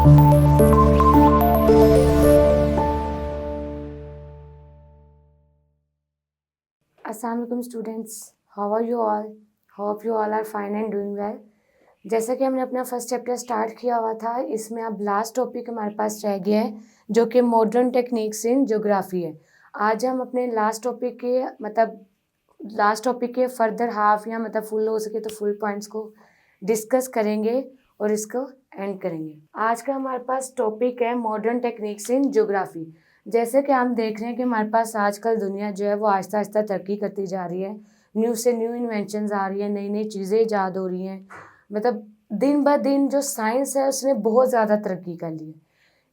अस्सलाम वालेकुम students, how are you all? Hope you all are fine and doing well. जैसा कि हमने अपना फर्स्ट चैप्टर स्टार्ट किया हुआ था, इसमें अब लास्ट टॉपिक हमारे पास रह गया है जो कि मॉडर्न टेक्निक्स इन ज्योग्राफी है। आज हम अपने लास्ट टॉपिक के फर्दर हाफ या फुल हो सके तो फुल पॉइंट्स को डिस्कस करेंगे और इसको एंड करेंगे। आज का हमारे पास टॉपिक है मॉडर्न टेक्निक्स इन ज्योग्राफी। जैसे कि हम देख रहे हैं कि हमारे पास आजकल दुनिया जो है वो आहिस्ता आहिस्ता तरक्की करती जा रही है। न्यू से न्यू इन्वेंशंस आ रही है, नई नई चीज़ें ईजाद हो रही हैं। दिन ब दिन जो साइंस है उसने बहुत ज़्यादा तरक्की कर ली है।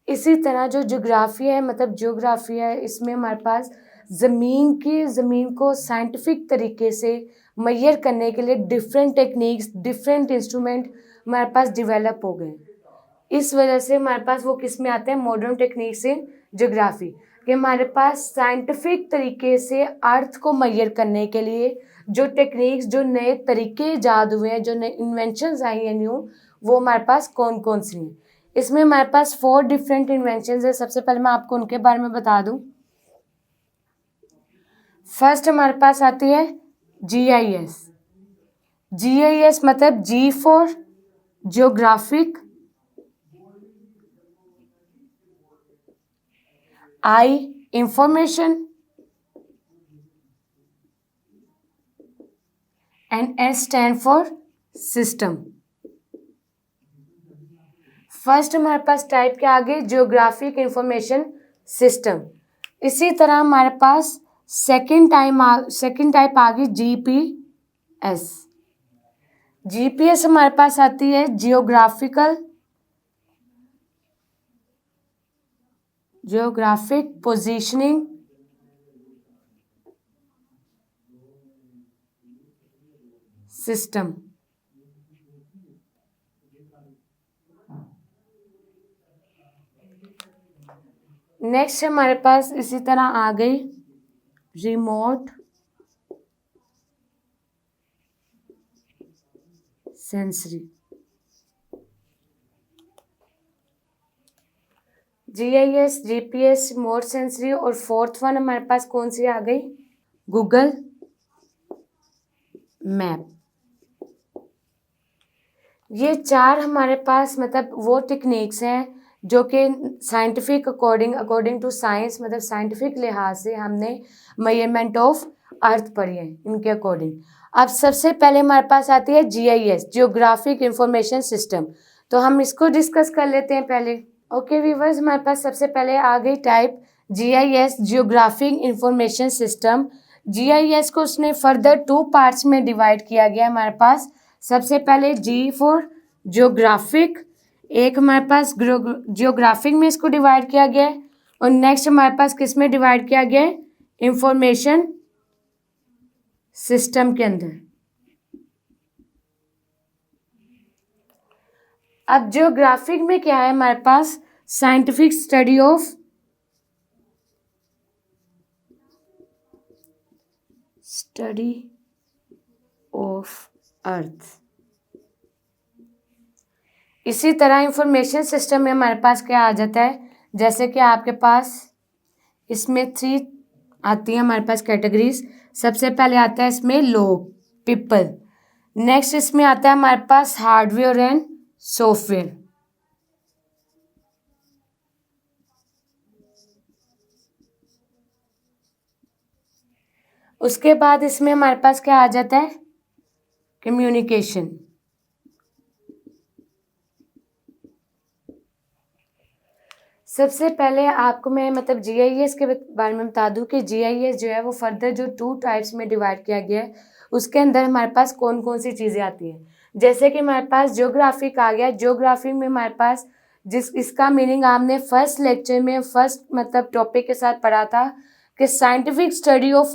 इसी तरह जो ज्योग्राफी है इसमें हमारे पास ज़मीन को साइंटिफिक तरीके से मेजर करने के लिए डिफरेंट टेक्निक्स, डिफरेंट इंस्ट्रूमेंट हमारे पास डेवलप हो गए। इस वजह से हमारे पास वो किस में आते हैं, मॉडर्न टेक्निक्स इन ज्योग्राफी, कि हमारे पास साइंटिफिक तरीके से अर्थ को मेजर करने के लिए जो टेक्निक्स, जो नए तरीके ईजाद हुए हैं, जो नए इन्वेंशंस आई हैं न्यू, वो हमारे पास कौन कौन सी हैं। इसमें हमारे पास 4 डिफरेंट इन्वेंशंस है। सबसे पहले मैं आपको उनके बारे में बता दूं। फर्स्ट हमारे पास आती है GIS। GIS मतलब G for geographic, I information and S stand for system. First हमारे पास टाइप के आगे जियोग्राफिक इंफॉर्मेशन सिस्टम। इसी तरह हमारे पास सेकंड टाइप आ गई GPS। GPS हमारे पास आती है जियोग्राफिक पोजीशनिंग सिस्टम। नेक्स्ट हमारे पास इसी तरह आ गई remote sensory. GIS, GPS, remote sensory और फोर्थ वन हमारे पास कौन सी आ गई, गूगल मैप। ये 4 हमारे पास वो टेक्निक्स हैं जो कि scientific according to science, scientific लिहाज से हमने मेजरमेंट ऑफ अर्थ पढ़ी है इनके अकॉर्डिंग। अब सबसे पहले हमारे पास आती है GIS, जियोग्राफिक इंफॉर्मेशन सिस्टम। तो हम इसको डिस्कस कर लेते हैं पहले। ओके व्यूवर्स, हमारे पास सबसे पहले आ गई type GIS, geographic information system. GIS को उसने फर्दर 2 पार्ट्स में डिवाइड किया गया हमारे पास। सबसे पहले G फॉर जियोग्राफिक, एक हमारे पास जियोग्राफिक में इसको डिवाइड किया गया है, और नेक्स्ट हमारे पास किस में डिवाइड किया गया है, इंफॉर्मेशन सिस्टम के अंदर। अब जियोग्राफिक में क्या है हमारे पास, साइंटिफिक स्टडी ऑफ अर्थ। इसी तरह इंफॉर्मेशन सिस्टम में हमारे पास क्या आ जाता है, जैसे कि आपके पास इसमें 3 आती हैं हमारे पास कैटेगरीज। सबसे पहले आता है इसमें लोग, पीपल। नेक्स्ट इसमें आता है हमारे पास हार्डवेयर एंड सॉफ्टवेयर। उसके बाद इसमें हमारे पास क्या आ जाता है, कम्युनिकेशन। सबसे पहले आपको मैं GIS के बारे में बता दूं कि GIS जो है वो फर्दर जो 2 टाइप्स में डिवाइड किया गया है, उसके अंदर हमारे पास कौन कौन सी चीज़ें आती हैं। जैसे कि हमारे पास ज्योग्राफिक आ गया। ज्योग्राफी में हमारे पास इसका मीनिंग आपने फर्स्ट लेक्चर में टॉपिक के साथ पढ़ा था कि साइंटिफिक स्टडी ऑफ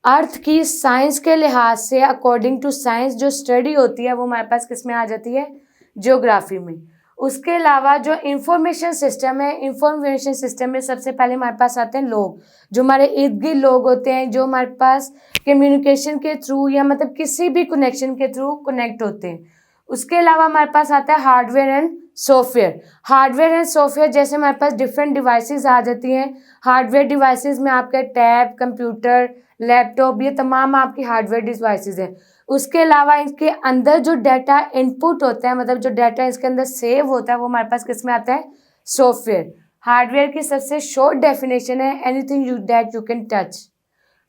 अर्थ की साइंस के लिहाज से, अकॉर्डिंग टू साइंस जो स्टडी होती है वो हमारे पास किस में आ जाती है, ज्योग्राफी में। उसके अलावा जो इंफॉर्मेशन सिस्टम है, इंफॉर्मेशन सिस्टम में सबसे पहले हमारे पास आते हैं लोग, जो हमारे इर्द गिर्द लोग होते हैं, जो हमारे पास कम्युनिकेशन के थ्रू या किसी भी कनेक्शन के थ्रू कनेक्ट होते हैं। उसके अलावा हमारे पास आता है hardware and software, hardware and software, जैसे हमारे पास डिफरेंट डिवाइसेस आ जाती हैं। हार्डवेयर डिवाइसेस में आपका टैब, कंप्यूटर, लैपटॉप, ये तमाम आपकी हार्डवेयर डिवाइसेस हैं। उसके अलावा इसके अंदर जो डाटा इनपुट होता है, मतलब जो डाटा इसके अंदर सेव होता है, वो हमारे पास किस में आता है? सॉफ्टवेयर। हार्डवेयर की सबसे शॉर्ट डेफिनेशन है anything you that you can touch.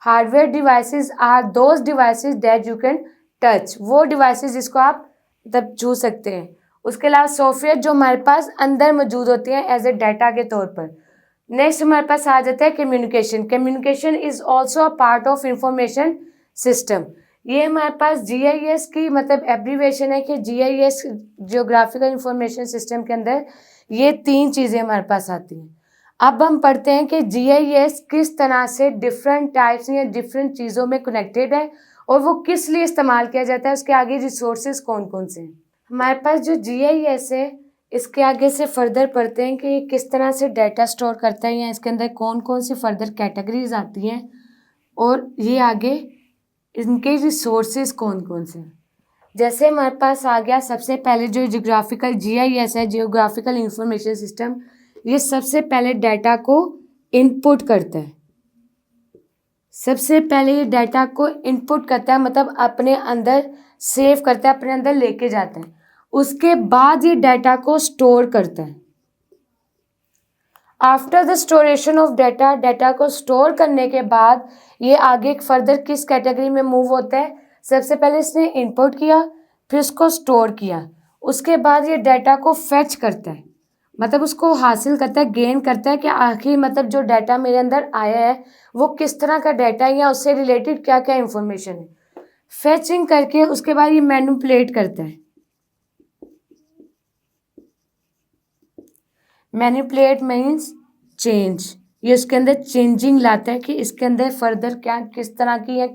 Hardware devices are those devices that you can touch, वो डिवाइसेस जिसको आप मतलब छू सकते हैं। उसके अलावा सॉफ्टवेयर जो हमारे पास अंदर मौजूद होते हैं एज ए डाटा के तौर पर। नेक्स्ट हमारे पास आ जाता है communication. Communication is also a part of information system. ये हमारे पास GIS की मतलब एब्रीवेशन है कि GIS जियोग्राफिकल इंफॉर्मेशन सिस्टम के अंदर ये 3 चीज़ें हमारे पास आती हैं। अब हम पढ़ते हैं कि GIS किस तरह से डिफरेंट टाइप्स या डिफरेंट चीज़ों में कनेक्टेड है और वो किस लिए इस्तेमाल किया जाता है, उसके आगे रिसोर्सेज कौन कौन से हैं। हमारे पास जो GIS है, इसके आगे से फर्दर पढ़ते हैं कि ये किस तरह से डाटा स्टोर करता है या इसके अंदर कौन कौन सी फर्दर कैटेगरीज आती हैं और ये आगे इनके रिसोर्सेज कौन कौन से हैं। जैसे हमारे पास आ गया सबसे पहले जो जियोग्राफिकल GIS है, जियोग्राफिकल इंफॉर्मेशन सिस्टम, ये सबसे पहले डाटा को इनपुट करता है। सबसे पहले ये डाटा को इनपुट करता है, मतलब अपने अंदर सेव करता है, अपने अंदर लेके जाता है। उसके बाद ये डाटा को स्टोर करता है। After the स्टोरेशन of data, data को स्टोर करने के बाद ये आगे फर्दर किस कैटेगरी में मूव होता है? सबसे पहले इसने इनपुट किया, फिर उसको स्टोर किया, उसके बाद ये डाटा को फेच करता है, मतलब उसको हासिल करता है, गेन करता है कि आखिर मतलब जो डाटा मेरे अंदर आया है वो किस तरह का डाटा है या उससे रिलेटेड क्या क्या इंफॉर्मेशन है। फेचिंग करके उसके बाद ये मैनिपुलेट करता है। मैनिपुलेट मीन्स चेंज, ये उसके अंदर चेंजिंग लाता है कि इसके अंदर फर्दर क्या किस तरह की या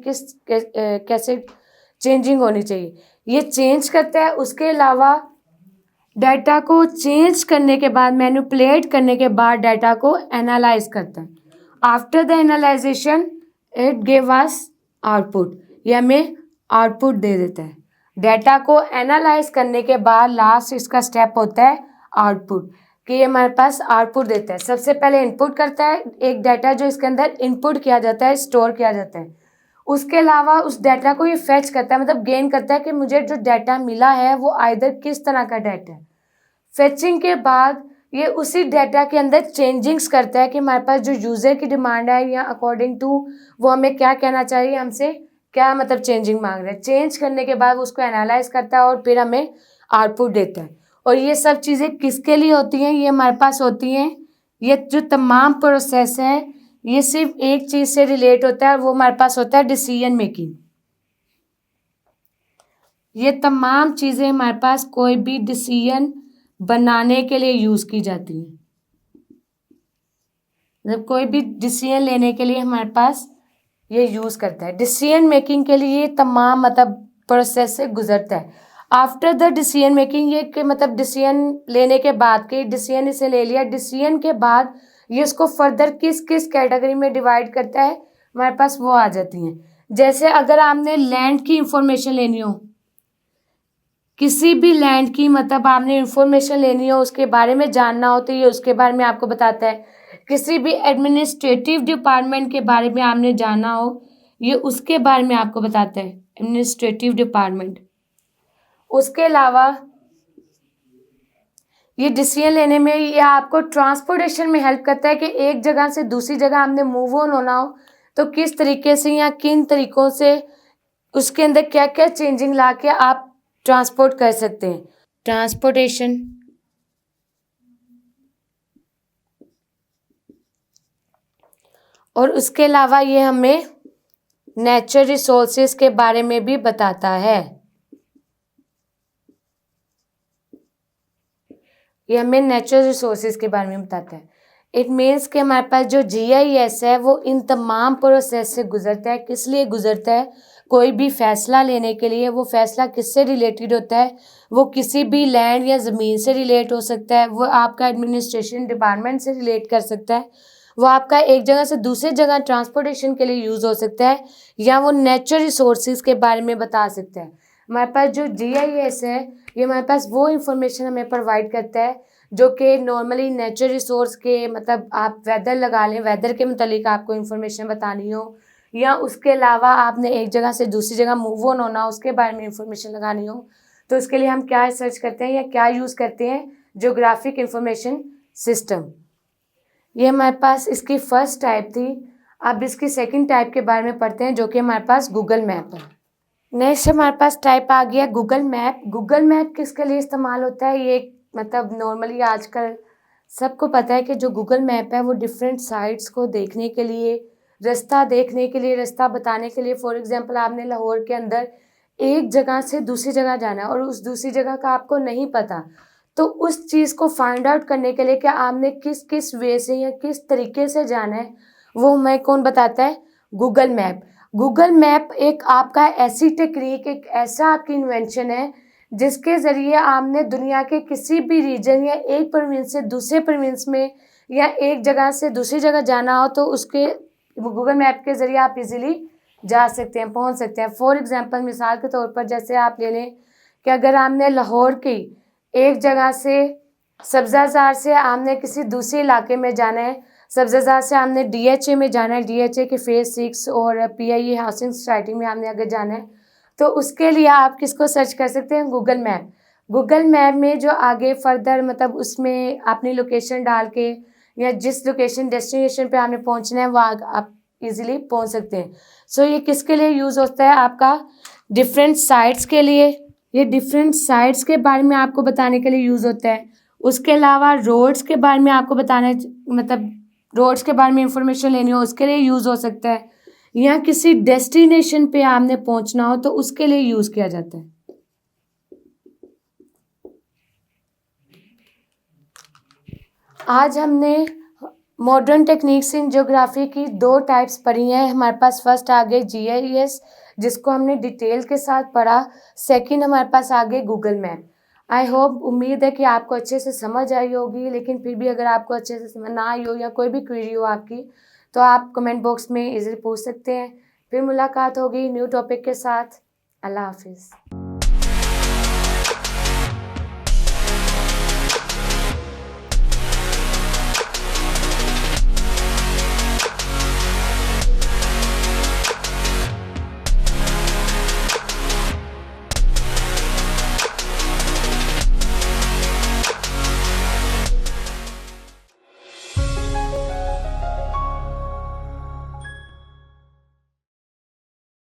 कैसे चेंजिंग होनी चाहिए, ये चेंज करता है। उसके अलावा डाटा को चेंज करने के बाद, मैनिपुलेट करने के बाद डाटा को एनालाइज करता है। After the analysation it give us output, ये हमें आउटपुट दे देता है। डाटा को एनालाइज करने के बाद लास्ट इसका स्टेप होता है आउटपुट, कि ये हमारे पास आउटपुट देता है। सबसे पहले इनपुट करता है एक डाटा जो इसके अंदर इनपुट किया जाता है, स्टोर किया जाता है। उसके अलावा उस डाटा को ये फेच करता है, मतलब गेन करता है कि मुझे जो डाटा मिला है वो आइदर किस तरह का डाटा है। फेचिंग के बाद ये उसी डाटा के अंदर चेंजिंग्स करता है कि हमारे पास जो यूज़र की डिमांड है या अकॉर्डिंग टू वो हमें क्या कहना चाहिए, हमसे क्या मतलब चेंजिंग मांग रहे हैं। चेंज करने के बाद उसको एनालाइज करता है और फिर हमें आउटपुट देता है। और ये सब चीज़ें किसके लिए होती हैं? ये हमारे पास होती हैं, ये जो तमाम प्रोसेस है ये सिर्फ एक चीज़ से रिलेट होता है, वो हमारे पास होता है डिसीजन मेकिंग। ये तमाम चीज़ें हमारे पास कोई भी डिसीजन बनाने के लिए यूज़ की जाती हैं, मतलब कोई भी डिसीजन लेने के लिए हमारे पास ये यूज़ करता है। डिसीजन मेकिंग के लिए ये तमाम मतलब प्रोसेस से गुजरता है। आफ्टर द डिसीजन मेकिंग, ये कि मतलब डिसीजन लेने के बाद कि डिसीजन इसे ले लिया, डिसीजन के बाद ये उसको फर्दर किस किस कैटेगरी में डिवाइड करता है, हमारे पास वो आ जाती हैं। जैसे अगर आपने लैंड की इंफॉर्मेशन लेनी हो, किसी भी लैंड की मतलब आपने इंफॉर्मेशन लेनी हो, उसके बारे में जानना हो, तो ये उसके बारे में आपको बताता है। किसी भी एडमिनिस्ट्रेटिव डिपार्टमेंट के बारे में आपने जानना हो, ये उसके बारे में आपको बताता है, एडमिनिस्ट्रेटिव डिपार्टमेंट। उसके अलावा ये डिसीजन लेने में ये आपको ट्रांसपोर्टेशन में हेल्प करता है कि एक जगह से दूसरी जगह आपने मूव ऑन होना हो तो किस तरीके से या किन तरीकों से उसके अंदर क्या क्या चेंजिंग ला के आप ट्रांसपोर्ट कर सकते हैं। ट्रांसपोर्टेशन। और उसके अलावा ये हमें नेचुरल रिसोर्सेज के बारे में भी बताता है। ये हमें नेचुरल रिसोर्सेज के बारे में बताता है। इट मीन्स कि हमारे पास जो GIS है वो इन तमाम प्रोसेस से गुजरता है। किस लिए गुजरता है? कोई भी फैसला लेने के लिए। वो फैसला किससे रिलेटेड होता है? वो किसी भी लैंड या ज़मीन से रिलेट हो सकता है, वो आपका एडमिनिस्ट्रेशन डिपार्टमेंट से रिलेट कर सकता है, वो आपका एक जगह से दूसरी जगह ट्रांसपोर्टेशन के लिए यूज़ हो सकता है, या वो नेचुरल रिसोर्सेज के बारे में बता सकता है। हमारे पास जो GIS है ये हमारे पास वो इंफॉर्मेशन हमें प्रोवाइड करता है जो कि नॉर्मली नेचर रिसोर्स के मतलब आप वेदर लगा लें, वेदर के मतलब आपको इन्फॉर्मेशन बतानी हो या उसके अलावा आपने एक जगह से दूसरी जगह मूव ऑन होना उसके बारे में इंफॉर्मेशन लगानी हो, तो उसके लिए हम क्या सर्च करते हैं या क्या यूज़ करते हैं, ज्योग्राफिक इंफॉर्मेशन सिस्टम। ये हमारे पास इसकी फर्स्ट टाइप थी। अब इसकी सेकंड टाइप के बारे में पढ़ते हैं जो कि हमारे पास गूगल मैप है। नेक्स्ट हमारे पास टाइप आ गया गूगल मैप। गूगल मैप किसके लिए इस्तेमाल होता है, ये मतलब नॉर्मली आजकल सबको पता है कि जो गूगल मैप है वो डिफरेंट साइट्स को देखने के लिए, रास्ता देखने के लिए, रास्ता बताने के लिए। फॉर एग्जांपल आपने लाहौर के अंदर एक जगह से दूसरी जगह जाना है और उस दूसरी जगह का आपको नहीं पता, तो उस चीज़ को फाइंड आउट करने के लिए कि आपने किस किस वे से या किस तरीके से जाना है, वो हमें कौन बताता है, गूगल मैप। गूगल मैप एक आपका ऐसी टेक्निक, एक ऐसा आपकी इन्वेंशन है जिसके ज़रिए आपने दुनिया के किसी भी रीजन या एक प्रोविंस से दूसरे प्रोविंस में या एक जगह से दूसरी जगह जाना हो तो उसके गूगल मैप के ज़रिए आप इजीली जा सकते हैं, पहुंच सकते हैं। फॉर एग्जांपल मिसाल के तौर पर जैसे आप ले लें कि अगर आपने लाहौर की एक जगह से सब्ज़ाजार से आपने किसी दूसरे इलाके में जाना है, सब्ज़ाजार से आपने DHA में जाना है, DHA के फेज़ 6 और PIE हाउसिंग सोसाइटी में आपने अगर जाना है, तो उसके लिए आप किसको सर्च कर सकते हैं, गूगल मैप। गूगल मैप में जो आगे फर्दर मतलब उसमें अपनी लोकेशन डाल के या जिस लोकेशन डेस्टिनेशन पे आपने पहुंचना है वो आप इजीली पहुंच सकते हैं। सो ये किसके लिए यूज़ होता है, आपका डिफरेंट साइट्स के लिए। ये डिफरेंट साइट्स के बारे में आपको बताने के लिए यूज़ होता है। उसके अलावा रोड्स के बारे में आपको बताना मतलब रोड्स के बारे में इंफॉर्मेशन लेनी हो उसके लिए यूज़ हो सकता है, या किसी डेस्टिनेशन पे आपने पहुंचना हो तो उसके लिए यूज़ किया जाता है। आज हमने मॉडर्न टेक्निक्स इन ज्योग्राफी की 2 टाइप्स पढ़ी हैं। हमारे पास फर्स्ट आ गए GIS जिसको हमने डिटेल के साथ पढ़ा। सेकंड हमारे पास आ गए गूगल मैप। आई होप, उम्मीद है कि आपको अच्छे से समझ आई होगी, लेकिन फिर भी अगर आपको अच्छे से समझ ना आई हो या कोई भी क्वेरी हो आपकी तो आप कमेंट बॉक्स में इजीली पूछ सकते हैं। फिर मुलाकात होगी न्यू टॉपिक के साथ। अल्लाह हाफिज़।